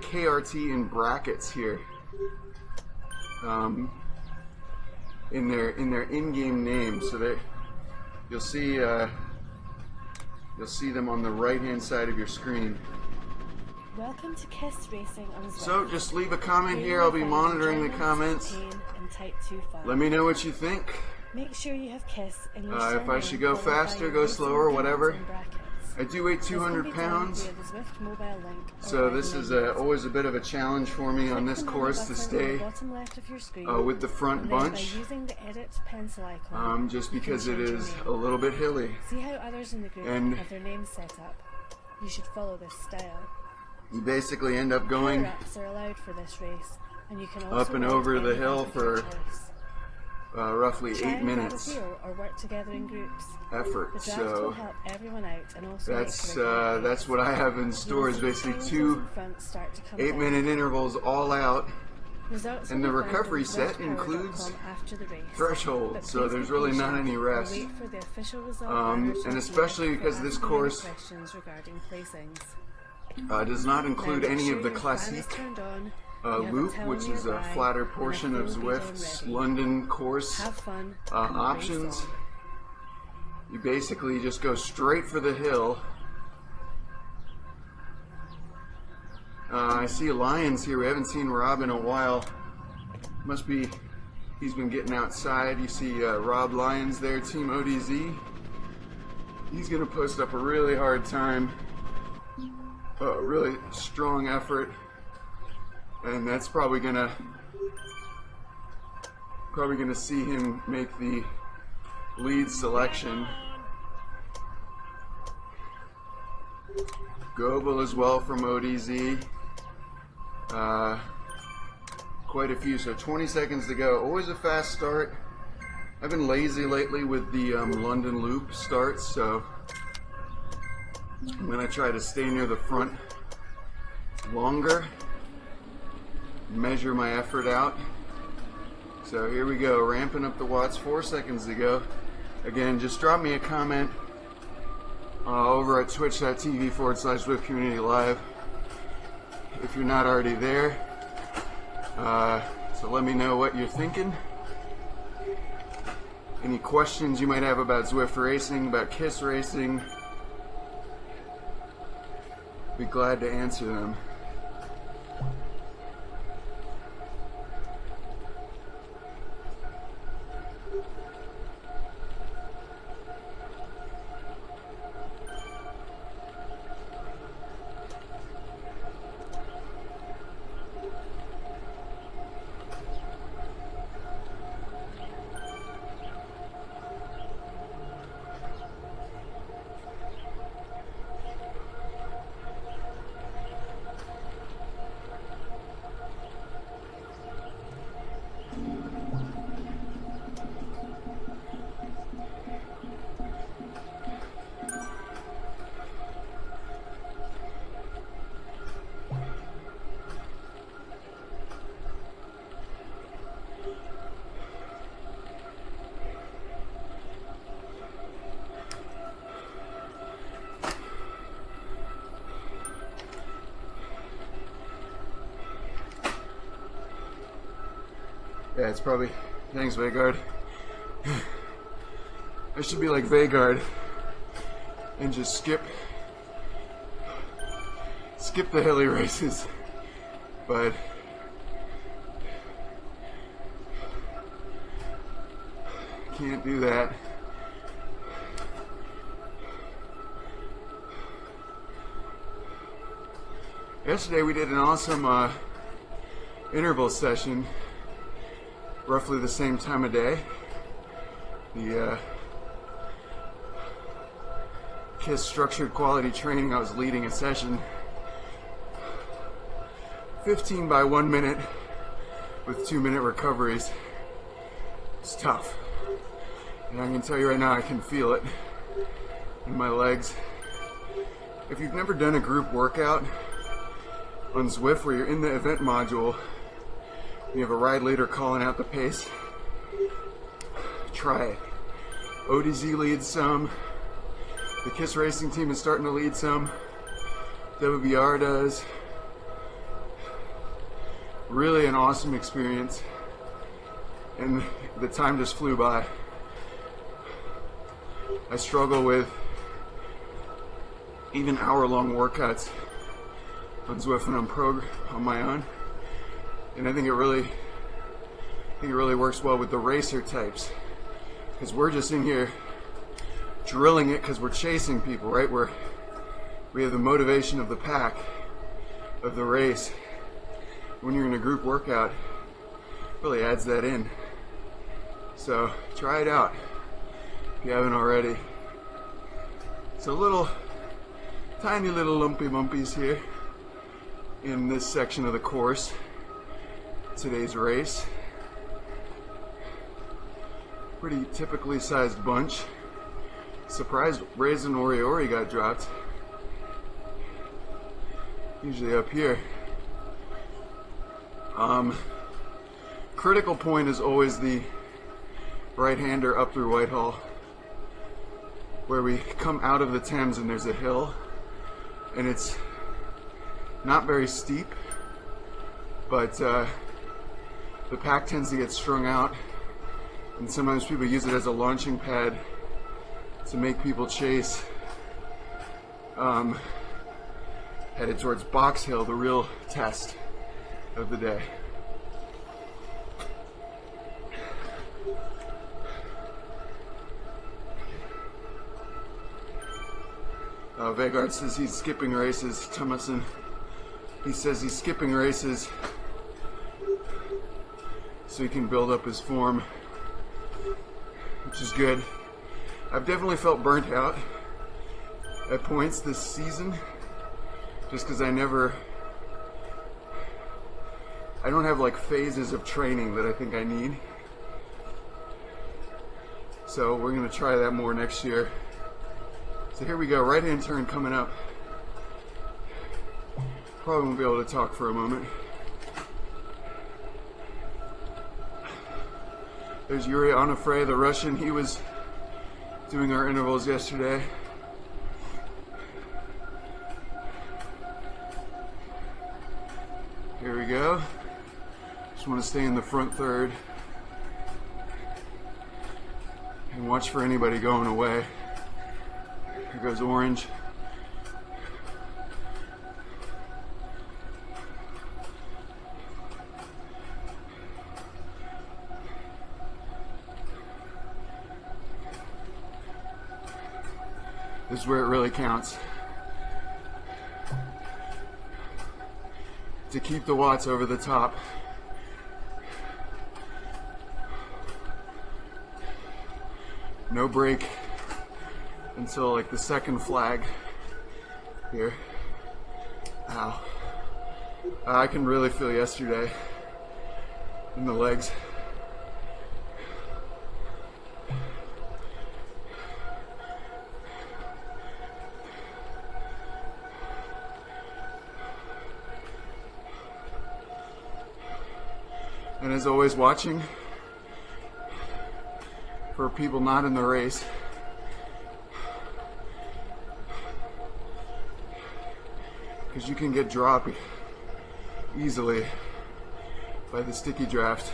KRT in brackets here. In their in-game name, so you'll see them on the right-hand side of your screen. Welcome to KISS Racing on Zwift. So just leave a comment here. I'll be monitoring the comments. Let me know what you think. Make sure you have KISS in your if I should go faster, go slower, whatever. I do weigh 200 pounds, so this is always a bit of a challenge for me on this course to stay with the front bunch, just because it is a little bit hilly. See how others in the group have their names set up? You should follow this style. You basically end up going Power-ups are allowed for this race, and you can also up and over the hill for roughly 8 minutes or work together in groups. effort. So help everyone out and also that's what I have in store, is basically 2 8-minute intervals all out. And the recovery set includes threshold, so there's really not any rest. And especially because this course does not include any of the classique loop, which is a flatter portion of Zwift's London course options. You basically just go straight for the hill. I see Lions here. We haven't seen Rob in a while. Must be he's been getting outside. You see Rob Lyons there, Team ODZ. He's going to post up a really hard time. Really strong effort. And that's probably gonna see him make the lead selection. Goebel as well from ODZ. Quite a few, so 20 seconds to go. Always a fast start. I've been lazy lately with the London Loop starts, so I'm gonna try to stay near the front longer, measure my effort out. So here we go, ramping up the watts, 4 seconds to go. Again, just drop me a comment over at twitch.tv/Zwift Community Live if you're not already there. So let me know what you're thinking. Any questions you might have about Zwift racing, about KISS racing, be glad to answer them. Yeah, it's probably, thanks Vagard. I should be like Vagard and just skip the hilly races, but can't do that. Yesterday we did an awesome interval session, roughly the same time of day. The KISS structured quality training, I was leading a session 15 by 1 minute with 2-minute recoveries. It's tough, and I can tell you right now I can feel it in my legs. If you've never done a group workout on Zwift where you're in the event module, you have a ride leader calling out the pace, try it. ODZ leads some, the KISS racing team is starting to lead some, WBR does, really an awesome experience, and the time just flew by. I struggle with even hour-long workouts on Zwift when I'm on my own, and I think it really works well with the racer types, because we're just in here drilling it because we're chasing people, right? We have the motivation of the pack, of the race. When you're in a group workout, it really adds that in. So try it out if you haven't already. So tiny little lumpy bumpies here in this section of the course, today's race. Pretty typically sized bunch. Surprised Raisin Oriori got dropped. Usually up here. Critical point is always the right-hander up through Whitehall, where we come out of the Thames and there's a hill, and it's not very steep, but the pack tends to get strung out, and sometimes people use it as a launching pad to make people chase headed towards Box Hill, the real test of the day. Vegard says he's skipping races. Thomason, he says he's skipping races so he can build up his form, which is good. I've definitely felt burnt out at points this season, just because I don't have like phases of training that I think I need. So we're going to try that more next year. So here we go, right-hand turn coming up. Probably won't be able to talk for a moment. There's Yuri Onofre, the Russian. He was doing our intervals yesterday. Here we go. Just want to stay in the front third and watch for anybody going away. Here goes Orange. This is where it really counts. To keep the watts over the top. No break until like the second flag here. Ow. I can really feel yesterday in the legs. And as always, watching for people not in the race. Because you can get dropped easily by the sticky draft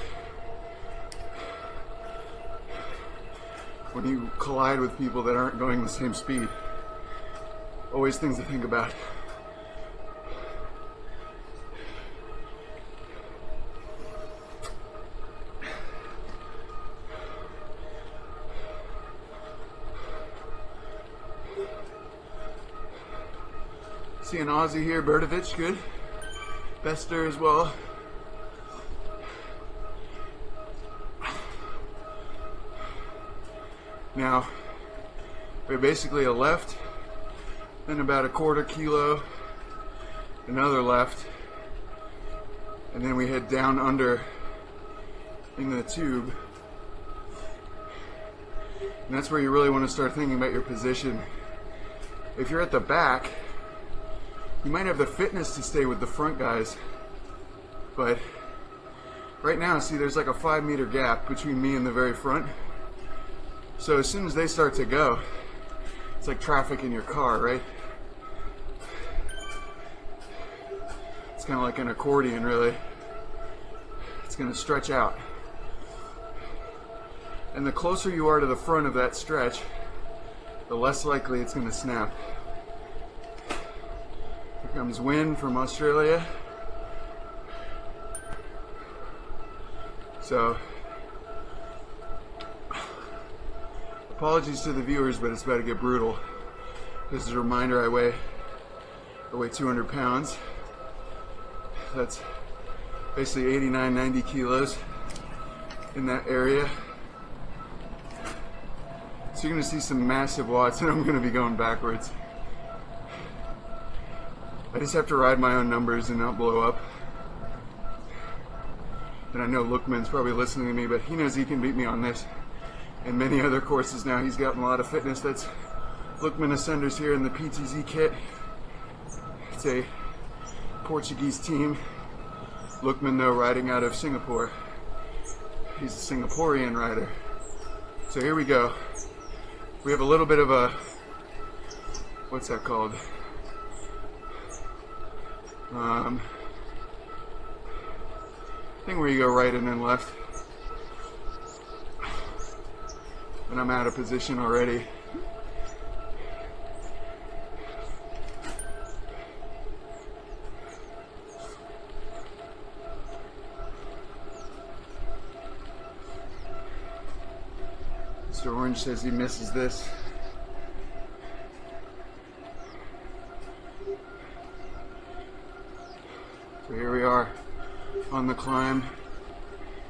when you collide with people that aren't going the same speed. Always things to think about. See an Aussie here, Bertovich, good. Bester as well. Now, we're basically a left, then about a quarter kilo, another left, and then we head down under in the tube. And that's where you really want to start thinking about your position. If you're at the back, you might have the fitness to stay with the front guys, but right now, see, there's like a 5-meter gap between me and the very front. So as soon as they start to go, it's like traffic in your car, right? It's kind of like an accordion, really. it's going to stretch out. And the closer you are to the front of that stretch, the less likely it's going to snap. Here comes Wynn from Australia. So, apologies to the viewers, but it's about to get brutal. Just as a reminder, I weigh 200 pounds. That's basically 89, 90 kilos in that area. So you're going to see some massive watts, and I'm going to be going backwards. I just have to ride my own numbers and not blow up. And I know Lookman's probably listening to me, but he knows he can beat me on this and many other courses now. He's gotten a lot of fitness. That's Lookman Ascenders here in the PTZ kit. It's a Portuguese team. Lookman, though, riding out of Singapore. He's a Singaporean rider. So here we go. We have a little bit of a, what's that called? Thing where you go right and then left. And I'm out of position already. Mr. Orange says he misses this. So here we are on the climb.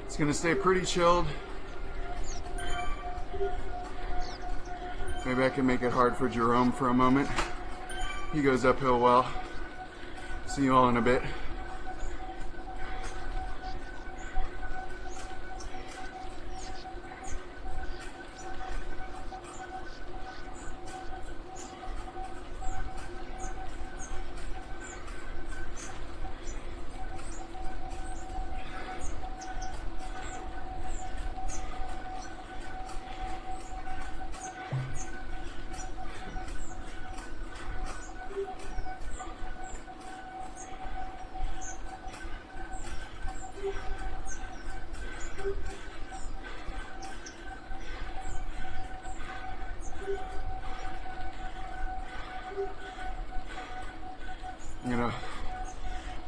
It's going to stay pretty chilled. Maybe I can make it hard for Jerome for a moment. He goes uphill well. See you all in a bit. I'm gonna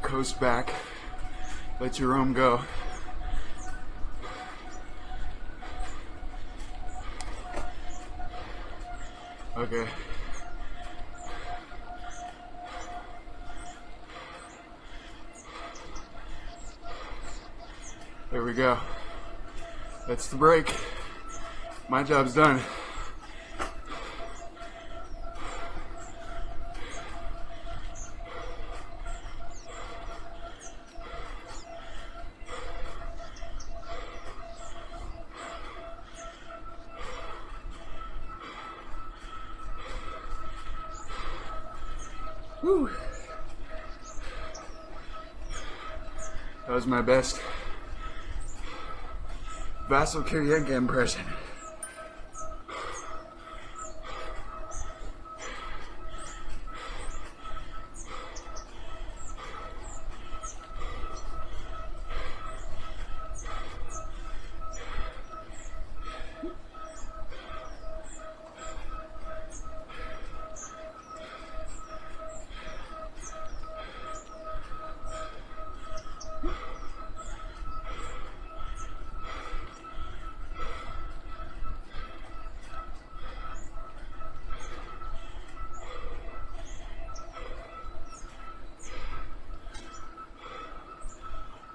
coast back, let Jerome go. Okay. There we go. That's the break. My job's done. Whew. That was my best Vasil Kirienka impression.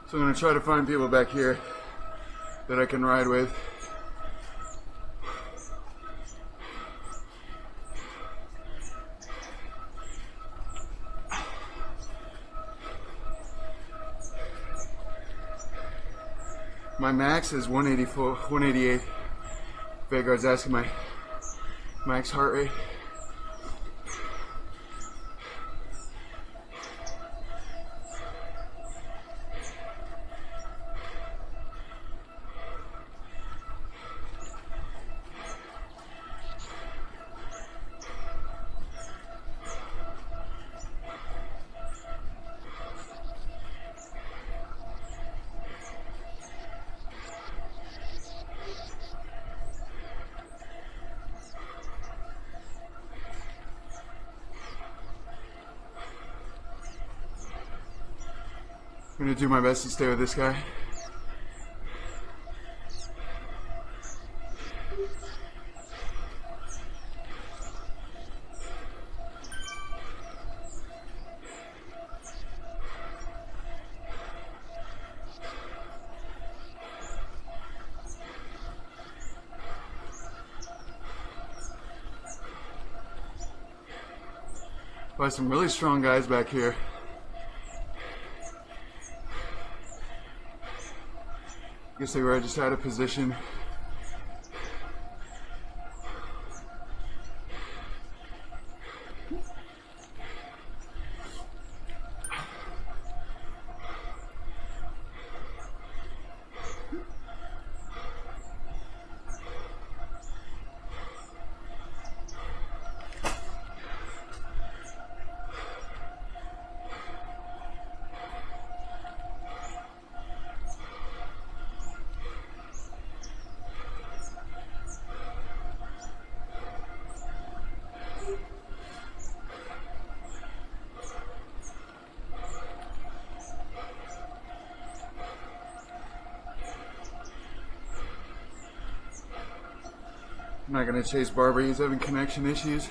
So I'm going to try to find people back here that I can ride with. My max is 184, 188. Vegar's asking my max heart rate. I'm gonna do my best to stay with this guy. By some really strong guys back here. Guess they were just out of position. I'm not gonna chase Barbara, he's having connection issues.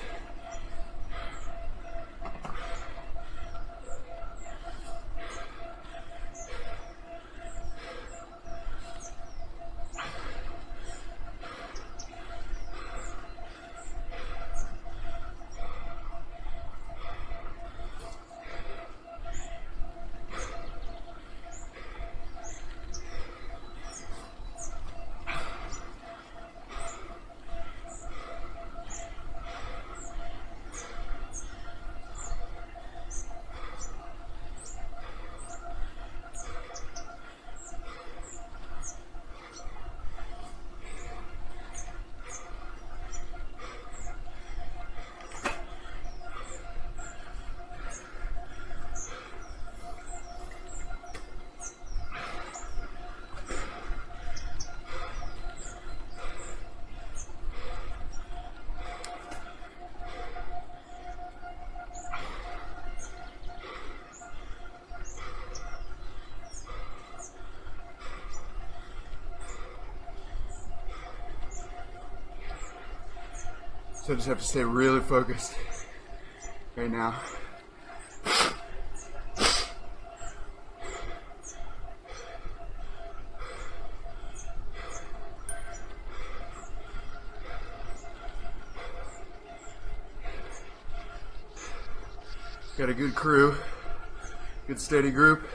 So I just have to stay really focused right now. Got a good crew, good steady group.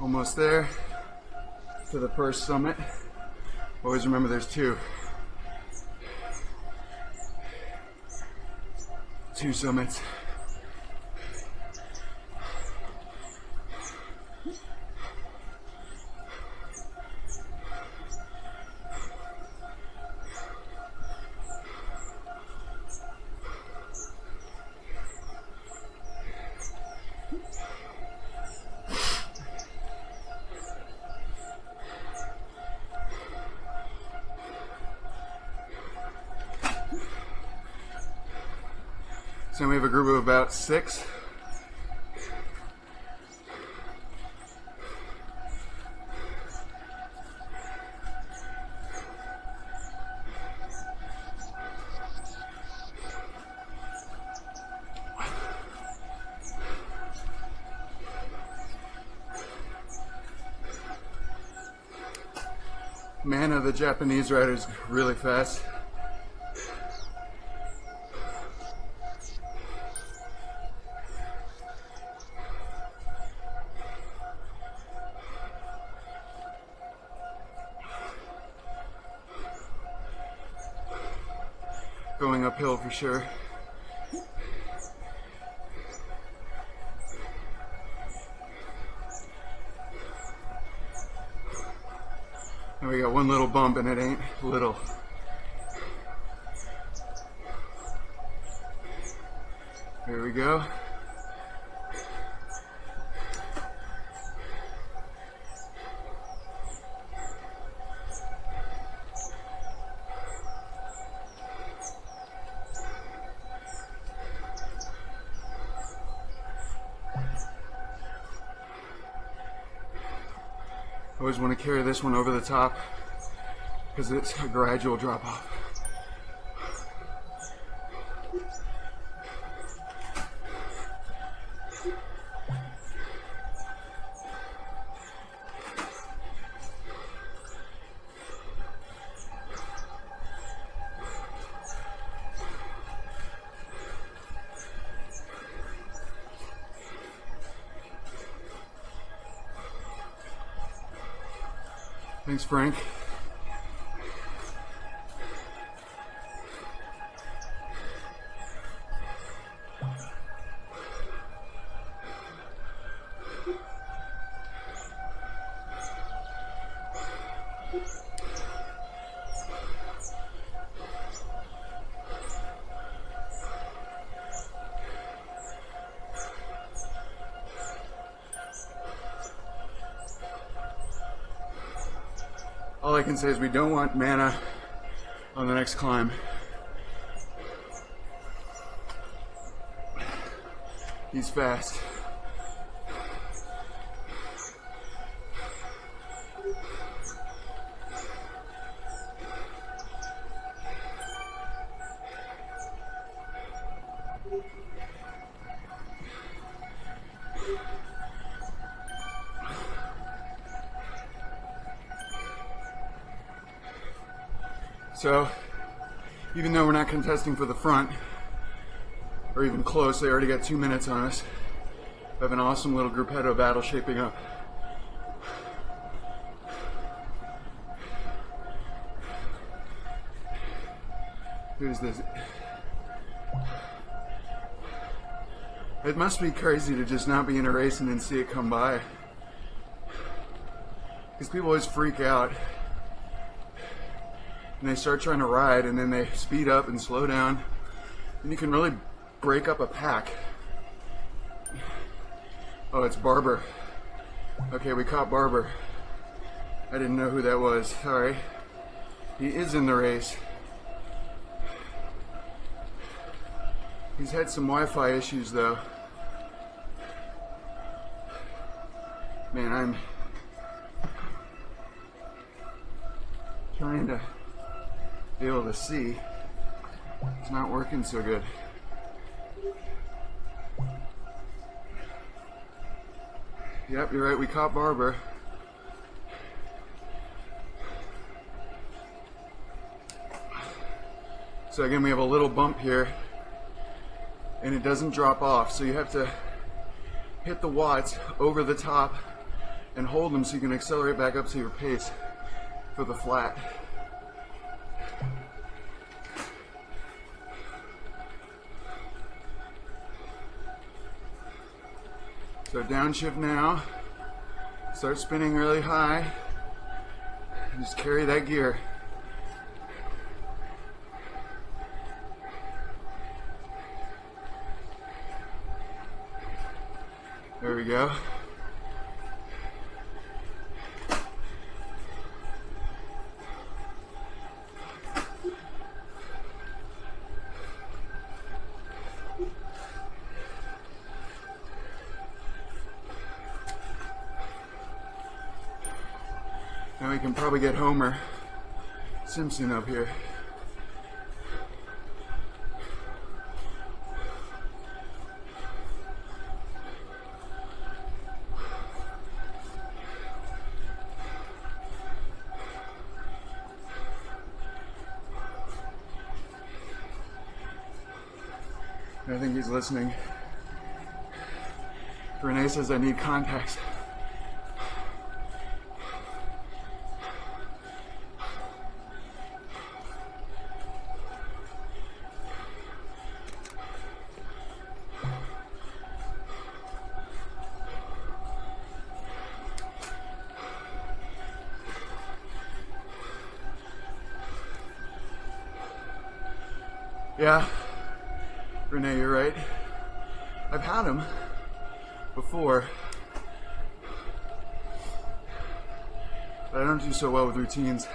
Almost there to the first summit. Always remember there's two summits. So we have a group of about 6. Man, the Japanese rider's really fast. Going uphill for sure. And we got one little bump and it ain't little. Here we go. always want to carry this one over the top because it's a gradual drop off. Thanks, Frank. All I can say is we don't want mana on the next climb. He's fast. So, even though we're not contesting for the front, or even close, they already got 2 minutes on us. We have an awesome little gruppetto battle shaping up. Who's this? It must be crazy to just not be in a race and then see it come by. Because people always freak out. And they start trying to ride, and then they speed up and slow down, and you can really break up a pack. Oh, it's Barber. Okay, we caught Barber. I didn't know who that was. Sorry. He is in the race. He's had some Wi-Fi issues, though. Man, I'm trying to be able to see. It's not working so good. Yep, you're right, we caught Barber. So again, we have a little bump here, and it doesn't drop off, so you have to hit the watts over the top and hold them so you can accelerate back up to your pace for the flat. So downshift now, start spinning really high, and just carry that gear. There we go. Now we can probably get Homer Simpson up here. I think he's listening. Renee says I need contacts. Yeah, Renee, you're right. I've had them before, but I don't do so well with routines.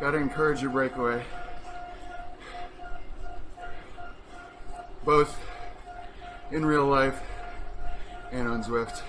Gotta encourage your breakaway. Both in real life and on Zwift.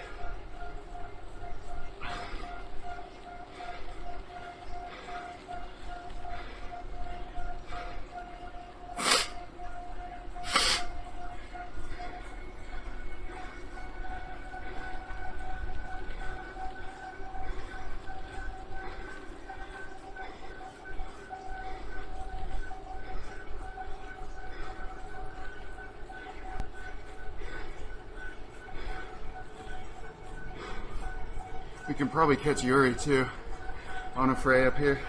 We can probably catch Yuri too on a fray up here.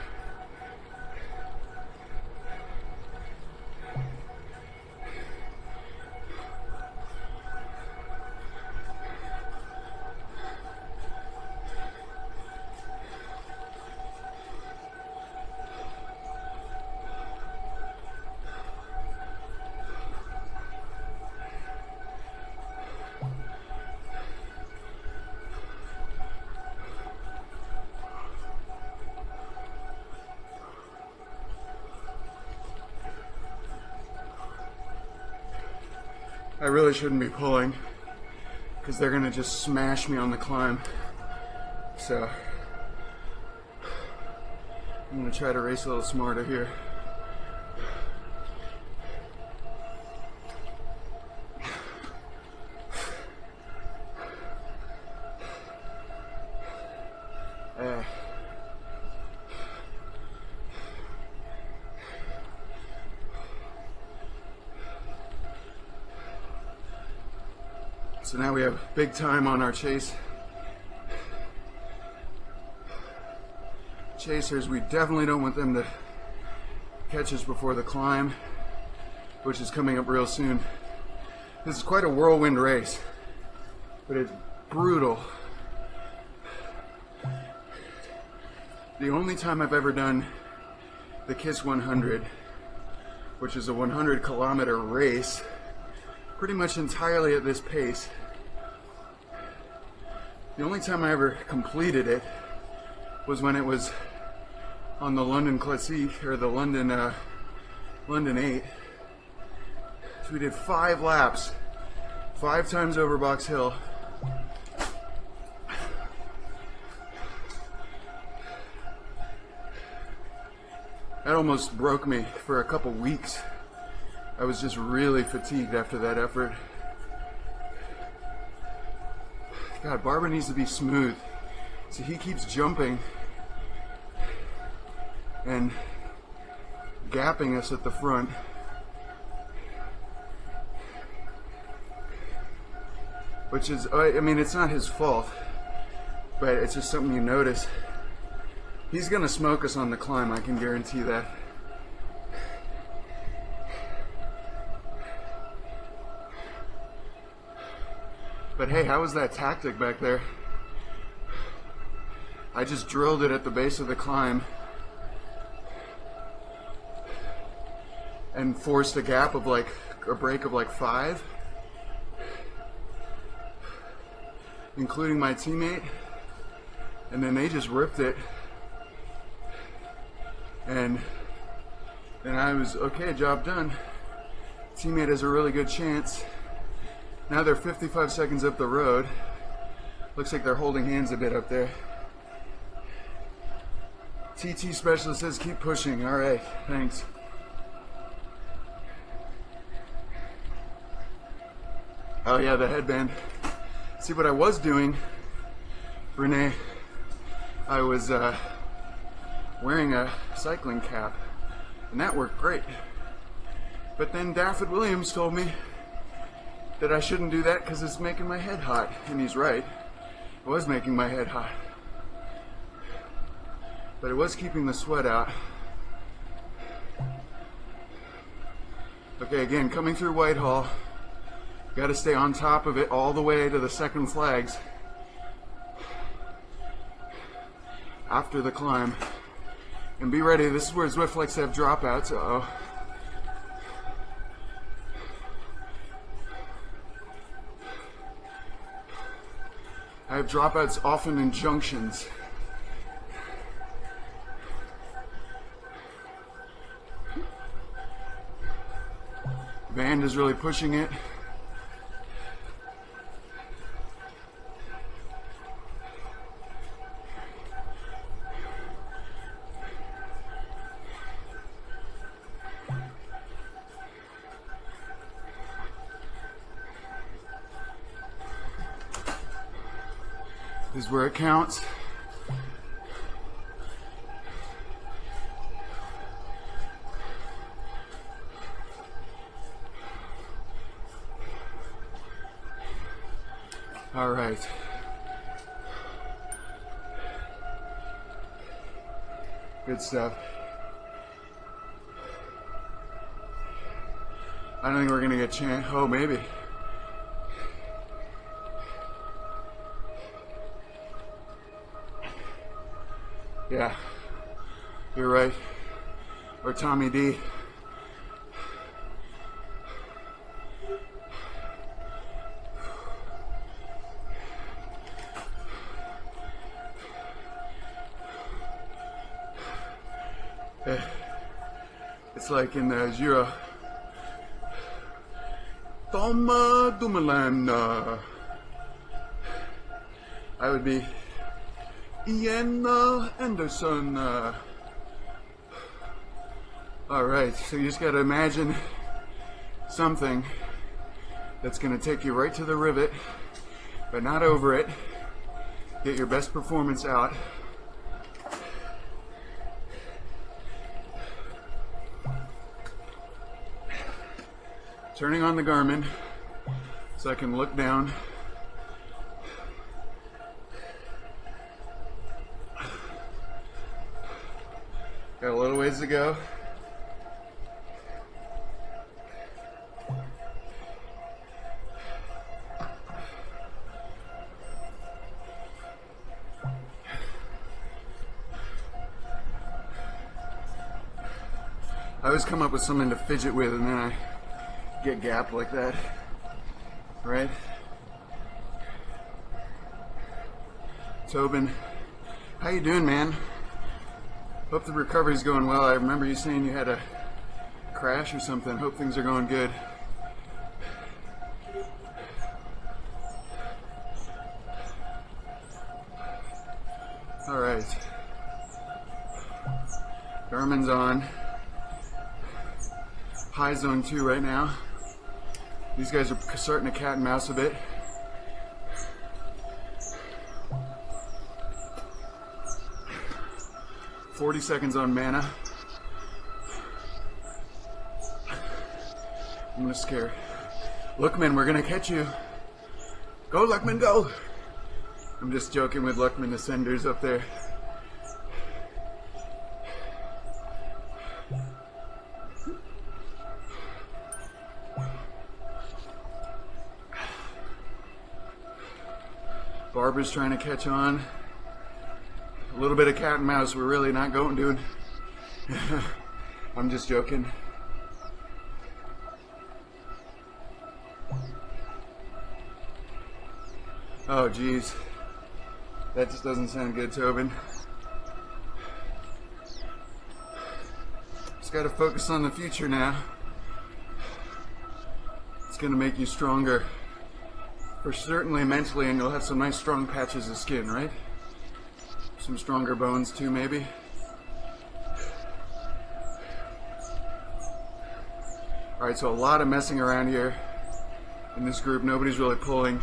I really shouldn't be pulling because they're gonna just smash me on the climb. So I'm gonna try to race a little smarter here. So now we have big time on our chase. Chasers, we definitely don't want them to catch us before the climb, which is coming up real soon. This is quite a whirlwind race, but it's brutal. The only time I've ever done the KISS 100, which is a 100-kilometer race, pretty much entirely at this pace. The only time I ever completed it was when it was on the London Classique, or the London 8. So we did 5 laps, 5 times over Box Hill. That almost broke me for a couple weeks. I was just really fatigued after that effort. God, Barber needs to be smooth. So he keeps jumping and gapping us at the front. Which is, I mean, it's not his fault, but it's just something you notice. He's gonna smoke us on the climb, I can guarantee that. But hey, how was that tactic back there? I just drilled it at the base of the climb and forced a gap of like, a break of like 5, including my teammate, and then they just ripped it, and then I was, okay, job done. Teammate has a really good chance. Now they're 55 seconds up the road. Looks like they're holding hands a bit up there. TT specialist says keep pushing. All right, thanks. Oh yeah, the headband. See what I was doing, Renee? I was wearing a cycling cap, and that worked great. But then Dafford Williams told me that I shouldn't do that because it's making my head hot. And he's right. It was making my head hot. But it was keeping the sweat out. Okay, again, coming through Whitehall. Got to stay on top of it all the way to the second flags after the climb. And be ready. This is where Zwift likes to have dropouts. Uh-oh. I have dropouts often in junctions. band is really pushing it. This is where it counts. All right. Good stuff. I don't think we're gonna get chance. Oh, maybe. Yeah, you're right. Or Tommy D. It's like in Jura. Toma Dumoulin. I would be Ian Anderson. Alright, so you just gotta imagine something that's gonna take you right to the rivet, but not over it. Get your best performance out. Turning on the Garmin so I can look down. Got a little ways to go. I always come up with something to fidget with and then I get gapped like that, right? Tobin, how you doing, man? Hope the recovery's going well. I remember you saying you had a crash or something. Hope things are going good. All right. Garmin's on. High zone 2 right now. These guys are starting to cat and mouse a bit. "40 seconds on mana." I'm gonna scare. Lookman, we're gonna catch you. Go, Lookman, go! I'm just joking with Lookman, the senders up there. Barbara's trying to catch on. A little bit of cat and mouse. We're really not going, dude. I'm just joking. Oh, geez. That just doesn't sound good, Tobin. Just gotta focus on the future now. It's gonna make you stronger. For certainly mentally, and you'll have some nice strong patches of skin, right? Some stronger bones too, maybe. Alright, so a lot of messing around here in this group. Nobody's really pulling.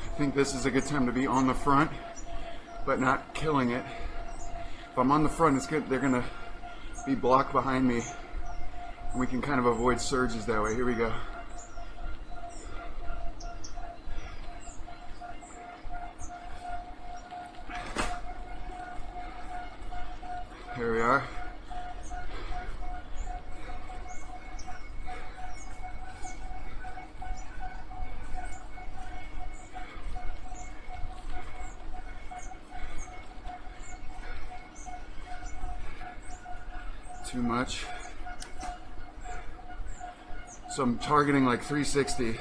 I think this is a good time to be on the front, but not killing it. If I'm on the front, it's good. They're gonna be blocked behind me. And we can kind of avoid surges that way. Here we go. Here we are. Too much. So I'm targeting like 360.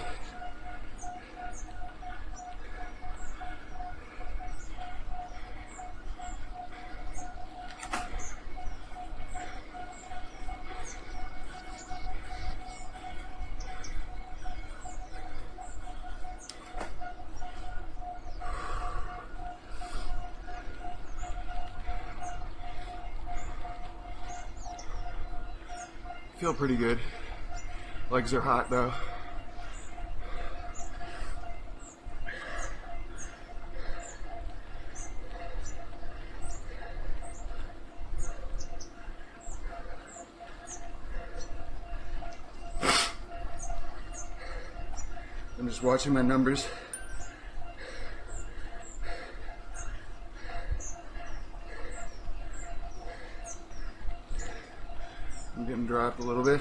Feel pretty good. Legs are hot though. I'm just watching my numbers. I'm getting dropped a little bit.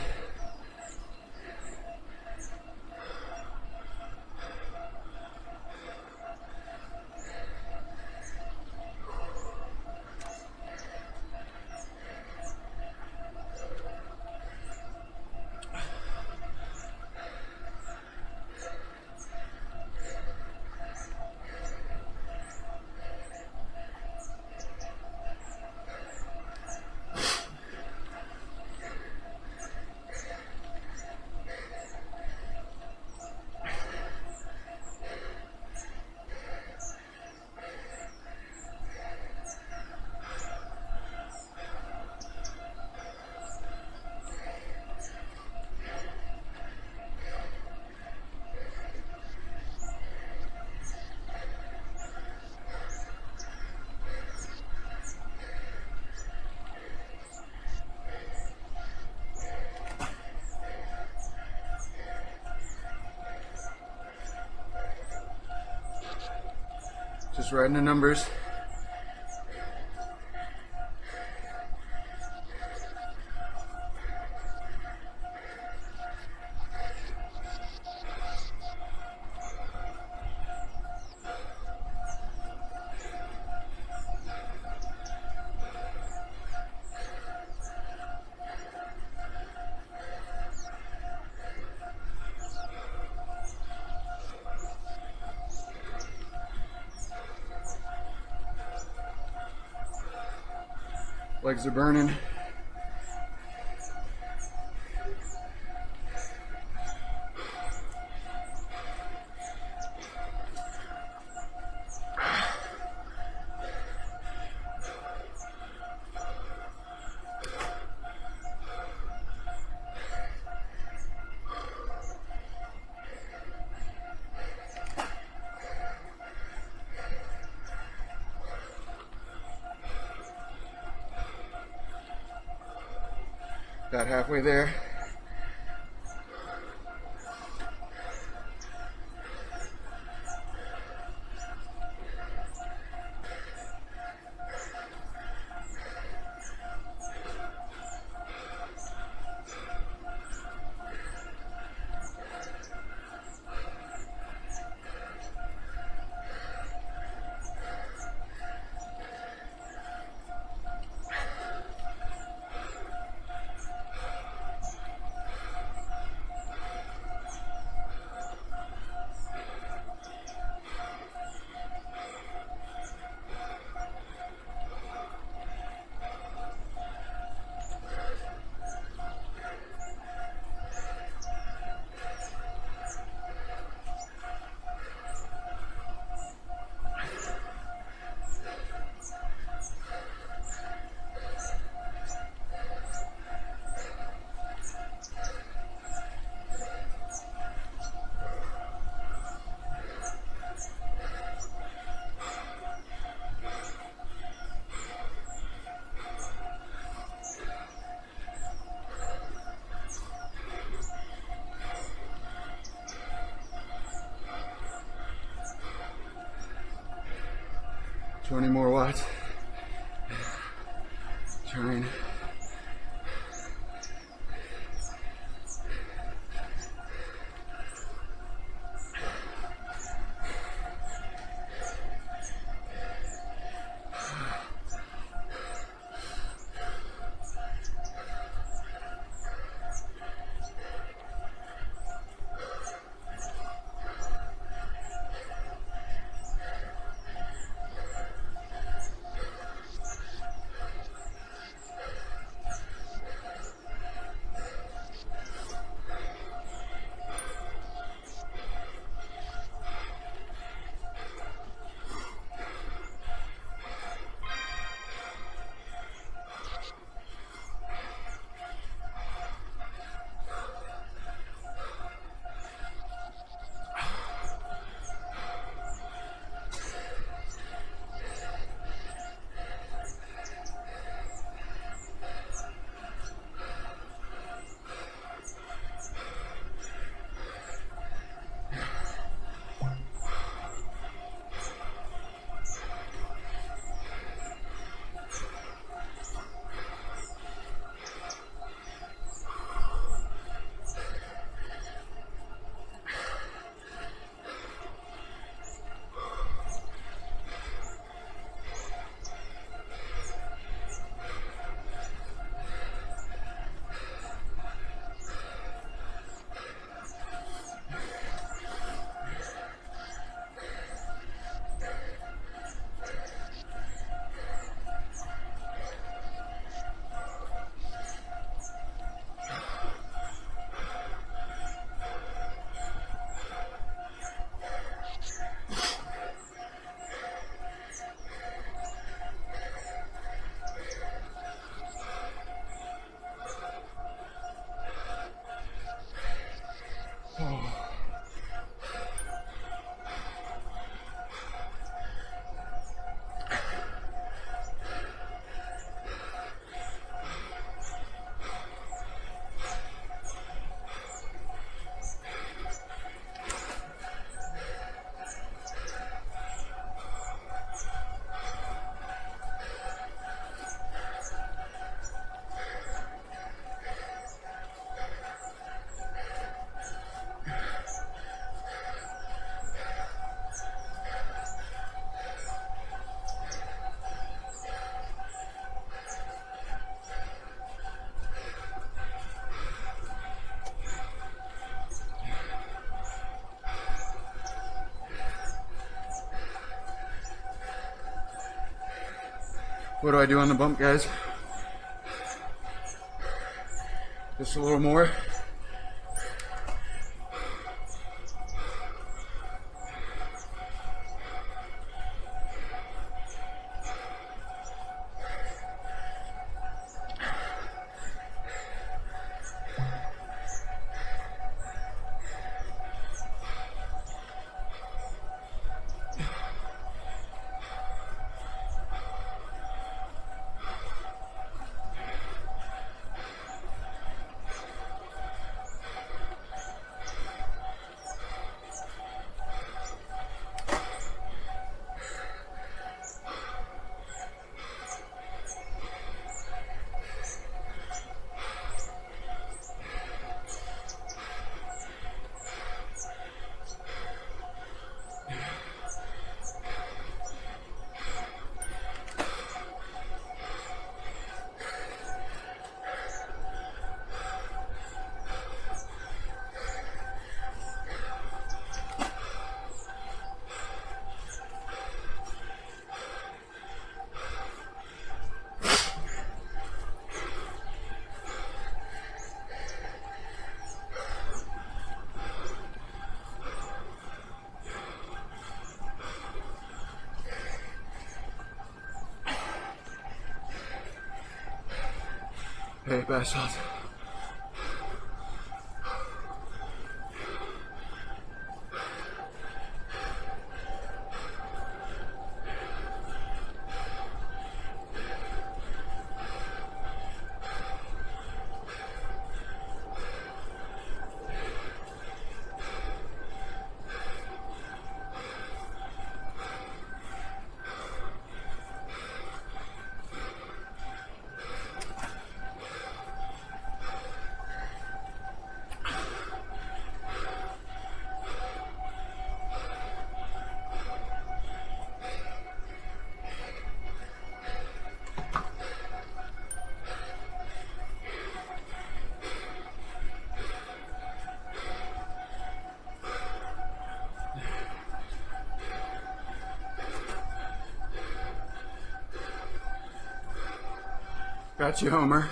Just writing the numbers. Legs are burning. About halfway there. Twenty more watts. Trying. What do I do on the bump, guys? Just a little more. Hey, bastards. Got you, Homer.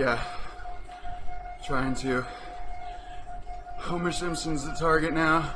Yeah. Trying to. Homer Simpson's the target now.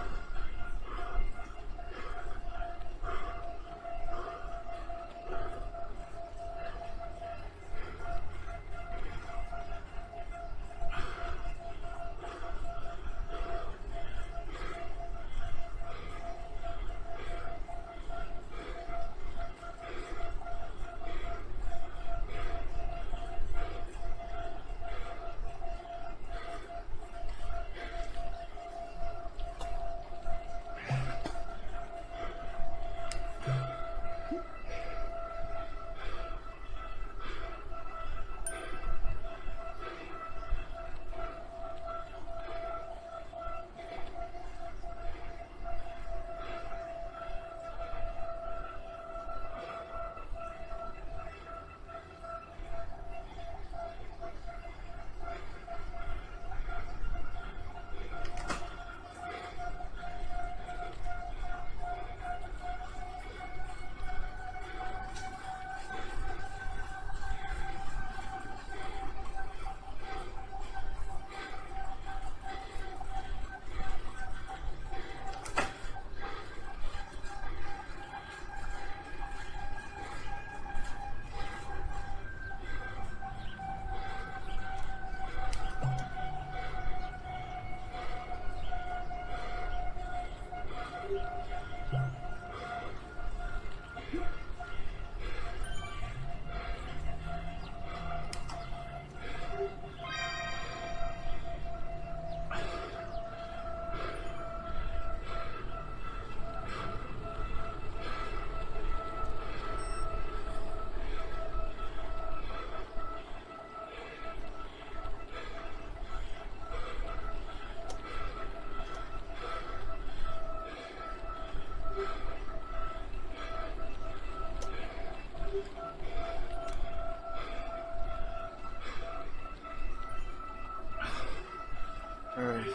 All right.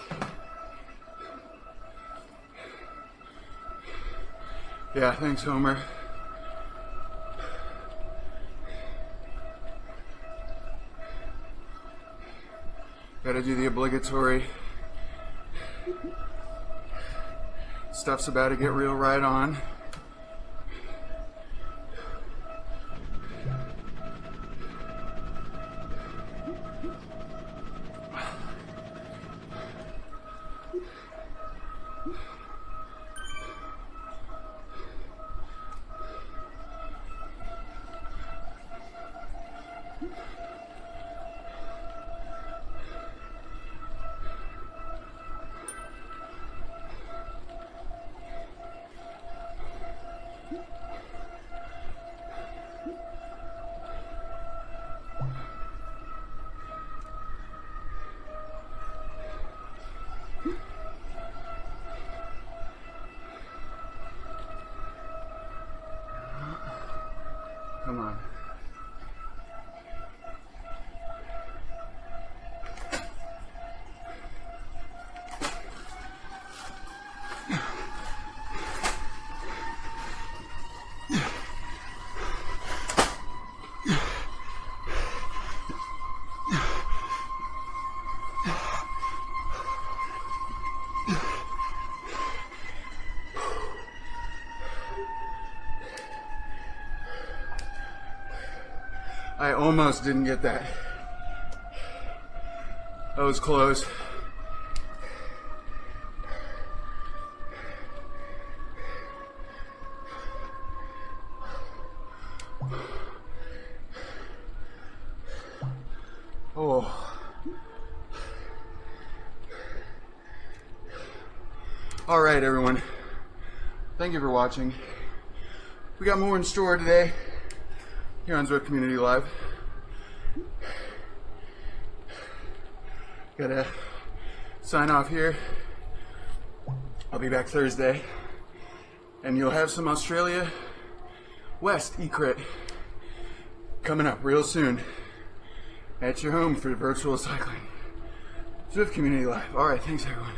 Yeah, thanks, Homer. Gotta do the obligatory. Stuff's about to get real right on. Come on. I almost didn't get that. That was close. Oh. All right, everyone. Thank you for watching. We got more in store today here on Zwift Community Live. Gotta sign off here. I'll be back Thursday, and you'll have some Australia West e-crit coming up real soon at your home for virtual cycling. Zwift Community Live. All right, thanks everyone.